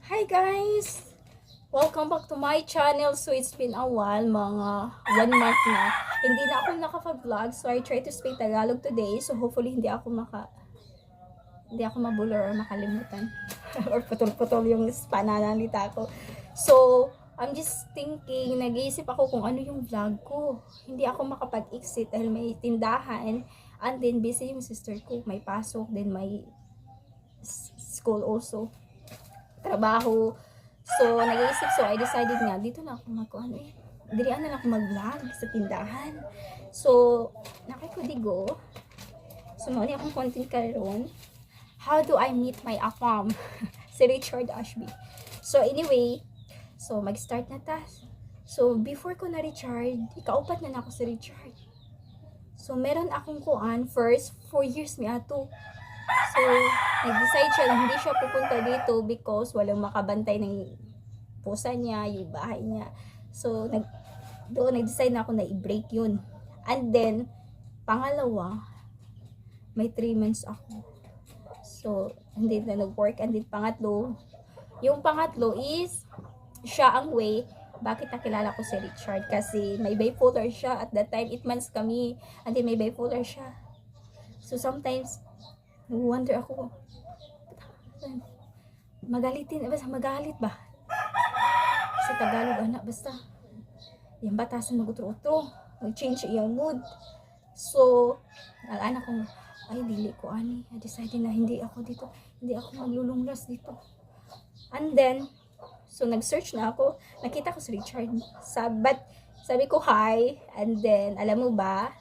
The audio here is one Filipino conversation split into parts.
Hi guys! Welcome back to my channel. So it's been a while, mga 1 month na. Hindi na ako nakapag-vlog, so I try to speak Tagalog today. So hopefully hindi ako mabulor or makalimutan. Or putol-putol yung pananalita ko. So, I'm just thinking, nag-iisip ako kung ano yung vlog ko. Hindi ako makapag-exit dahil may tindahan. And then busy yung sister ko. May pasok, then may school also. Trabaho. So, nag-iisip. So, I decided nga, dito na ako dirian na lang ako mag-vlog sa tindahan. So, nakikudigo. So, mali akong content karon. How do I meet my afam? Si Richard Ashby. So, anyway, so, mag-start na ta. So, before ko na Richard, ikaupat na ako si Richard. So, meron akong first, 4 years mi ato. So, nag-decide siya na hindi siya pupunta dito because walang makabantay ng pusa niya, yung bahay niya. So, doon nag-decide na ako na i-break yun. And then, pangalawa, may 3 months ako. So, hindi na nag-work. And then, yung pangatlo is, siya ang way, bakit nakilala ko si Richard? Kasi may bipolar siya. At that time, 8 months kami. And then, may bipolar siya. So, sometimes, wonder ako, magalit ba? Sa Tagalog, anak, basta, yung batasan mag-utro-utro, mag-change yung mood. So, anak ko, ay, dili ko, I decided na hindi ako maglulunglas dito. And then, so, nag-search na ako, nakita ko si Richard, sabi ko, hi, and then, alam mo ba,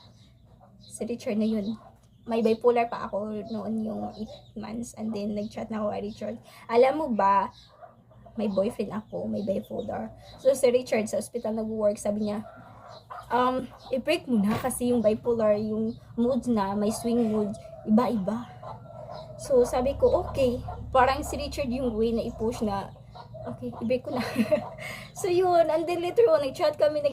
si Richard na yun, may bipolar pa ako noon yung 8 months, and then, nag-chat na ako kay Richard, alam mo ba, may boyfriend ako, may bipolar. So, si Richard sa hospital nag-work, sabi niya, i-break mo na kasi yung bipolar, yung mood na, may swing mood, iba-iba. So, sabi ko, okay. Parang si Richard yung way na i-push na, okay, i-break ko na. So, yun. And then later on, nag-chat kami.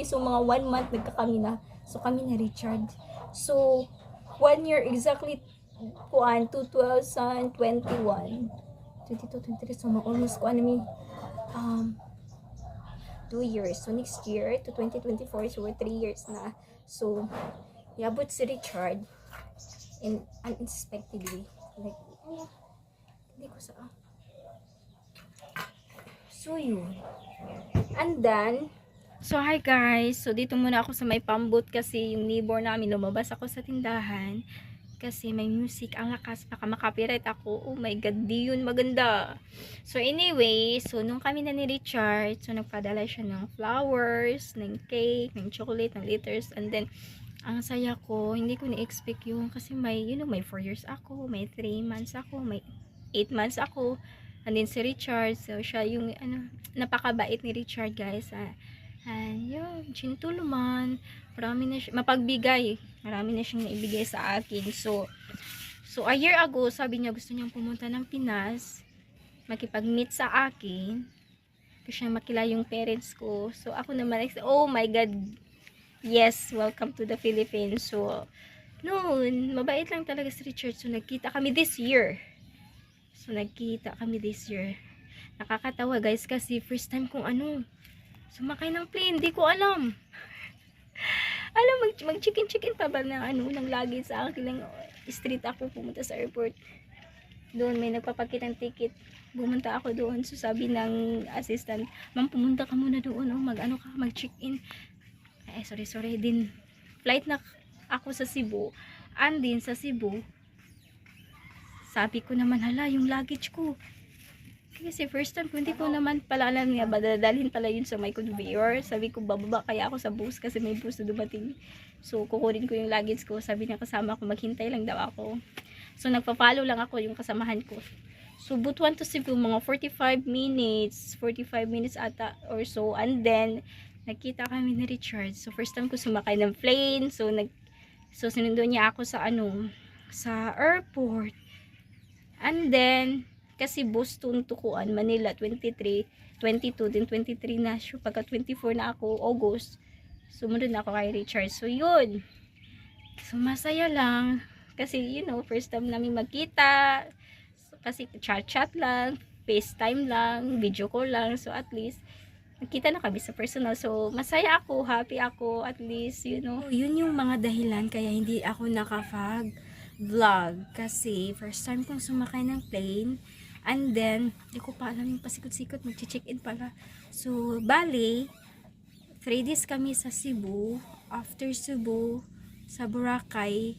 So, mga 1 month nagkakami na. So, kami na Richard. So, 1 year exactly, 2021. 22, 23, so almost 2 years. So next year to 2024, so we're 3 years na. So yabot si Richard in unexpectedly, like hindi ko sa so yun. And then, so hi guys, so dito muna ako sa may pambot kasi yung neighbor namin, lumabas ako sa tindahan kasi may music ang lakas, baka makapiright ako. Oh my god, di yun maganda. So anyway, so nung kami na ni Richard, so nagpadala siya ng flowers, ng cake, ng chocolate, ng litters, and then ang saya ko, hindi ko na-expect yun kasi may, may 4 years ako, may 3 months ako, may 8 months ako, and then si Richard, so siya yung napakabait ni Richard guys, yun, gentleman, marami na siya, mapagbigay, marami na siyang naibigay sa akin. So a year ago, sabi niya gusto niyang pumunta ng Pinas, makipag-meet sa akin, kasi niya makilala yung parents ko. So ako naman, oh my god, yes, welcome to the Philippines. So noon, mabait lang talaga si Richard. So nagkita kami this year. Nakakatawa guys kasi first time kong sumakay ng plane, hindi ko alam. Mag-chicken pa ba ng luggage sa akin lang street ako pumunta sa airport. Doon may nagpapakita ng ticket. Bumunta ako doon. So sabi ng assistant, ma'am, pumunta ka muna doon. Mag-check-in. Sorry. Din, flight na ako sa Cebu. And din sa Cebu, sabi ko naman, hala, yung luggage ko. Kasi first time ko, hindi ko naman pala alam nga, dadalhin pala yun sa may conveyor. Sabi ko, bababa kaya ako sa bus kasi may bus na dumating. So, kukunin ko yung luggage ko. Sabi niya kasama ko, maghintay lang daw ako. So, nagpa-follow lang ako yung kasamahan ko. So, Butuan to Cebu, mga 45 minutes ata or so. And then, nakita kami ni Richard. So, first time ko sumakay ng plane. So, sinundo niya ako sa sa airport. And then, kasi Boston to Manila 23, 22, then 23 na siya. Pagka 24 na ako, August, sumunod na ako kay Richard. So yun, so masaya lang kasi first time namin magkita. So, kasi chat lang, FaceTime lang, video call lang. So at least nakita na kami sa personal. So masaya ako, happy ako, at least, you know. So, yun yung mga dahilan kaya hindi ako nakapag-vlog. Kasi first time kong sumakay ng plane. And then, di ko pa alam yung pasikot-sikot, mag-check-in pala. So, bali, 3 days kami sa Cebu. After Cebu, sa Boracay,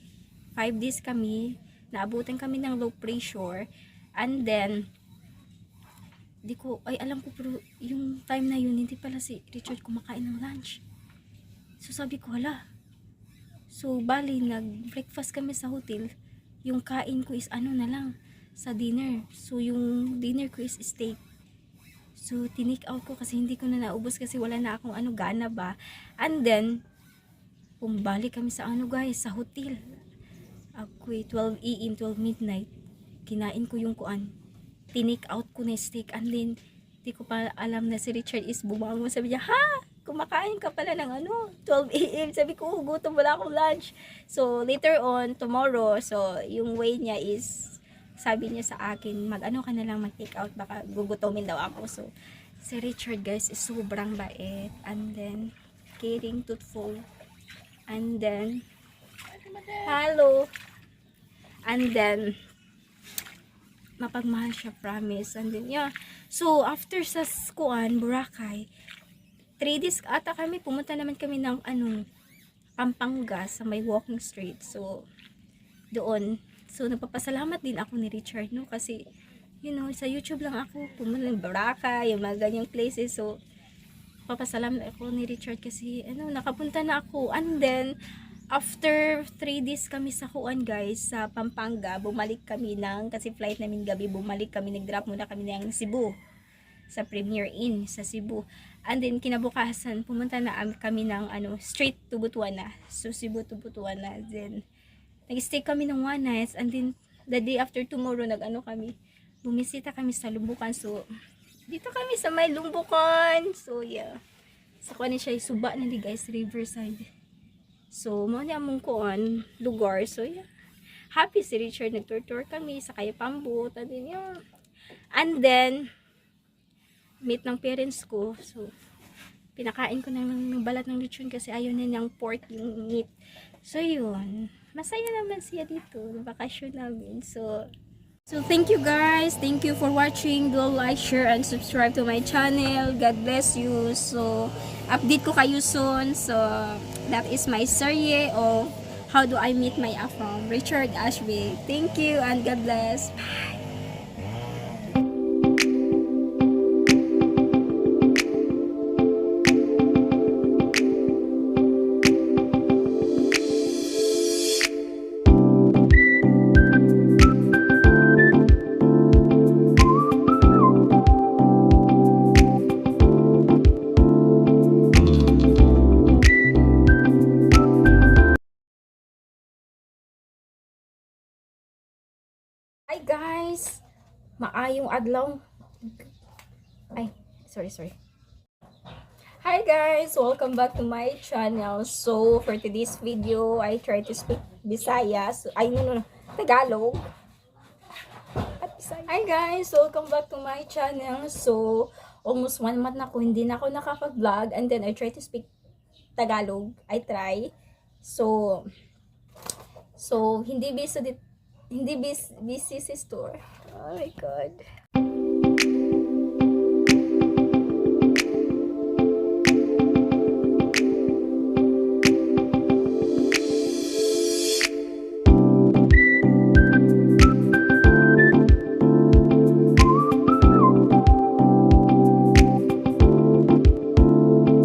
5 days kami. Naabutan kami ng low pressure. And then, alam ko, pero yung time na yun, hindi pala si Richard kumakain ng lunch. So, sabi ko, hala. So, bali, nag-breakfast kami sa hotel. Yung kain ko is ano na lang, sa dinner. So, yung dinner ko is steak. So, tinake out ko kasi hindi ko na naubos kasi wala na akong gana ba. And then, bumalik kami sa guys, sa hotel. Ako'y 12 AM, 12 midnight. Kinain ko yung tinake out ko na steak. And then, di ko pa alam na si Richard is bumangon. Sabi niya, ha? Kumakain ka pala ng 12 AM. Sabi ko, gutom, wala akong lunch. So, later on, tomorrow, so, yung way niya is, sabi niya sa akin, ka na lang, mag-take out, baka gugutomin daw ako. So, si Richard, guys, is sobrang bait. And then, caring, truthful. And then, hello. And then, mapagmahal siya, promise. And then, yeah. So, after sa Boracay, 3 days ata kami, pumunta naman kami ng Pampanga sa may walking street. So, doon. So, nagpapasalamat din ako ni Richard, no? Kasi, you know, sa YouTube lang ako, pumunta ng Boracay, yung mga ganyang places. So, papasalamat ako ni Richard kasi, nakapunta na ako. And then, after 3 days kami sa guys, sa Pampanga, bumalik kami kasi flight namin gabi, bumalik kami, nag-drop muna kami ng Cebu, sa Premier Inn, sa Cebu. And then, kinabukasan, pumunta na kami ng, straight to Butuana. So, Cebu to Butuana. Then, nag-stay kami ng 1 night. And then, the day after tomorrow, kami, bumisita kami sa Lumbukan. So, dito kami sa may Lumbukan. So, yeah. Sa siya, suba na di guys, Riverside. So, muna among lugar. So, yeah. Happy si Richard. Nag-tour kami sa Kayapambut. And then, yeah. And then, meet ng parents ko. So, pinakain ko ng balat ng lechon kasi ayaw na niyang pork yung meat. So, yun. Masaya naman siya dito. Bakasyon namin. So, thank you guys. Thank you for watching. Do like, share, and subscribe to my channel. God bless you. So, update ko kayo soon. So, that is my serye of how do I meet my afam. Richard Ashby. Thank you and God bless. Bye. Hi guys! Maayong adlaw. Ay, sorry. Hi guys! Welcome back to my channel. So, for today's video, I try to speak Visayas. No. Tagalog. At Visayas. Hi guys! Welcome back to my channel. So, almost 1 month na ako, hindi na ako nakapag-vlog. And then, I try to speak Tagalog. I try. So, hindi busy si store. Oh my God.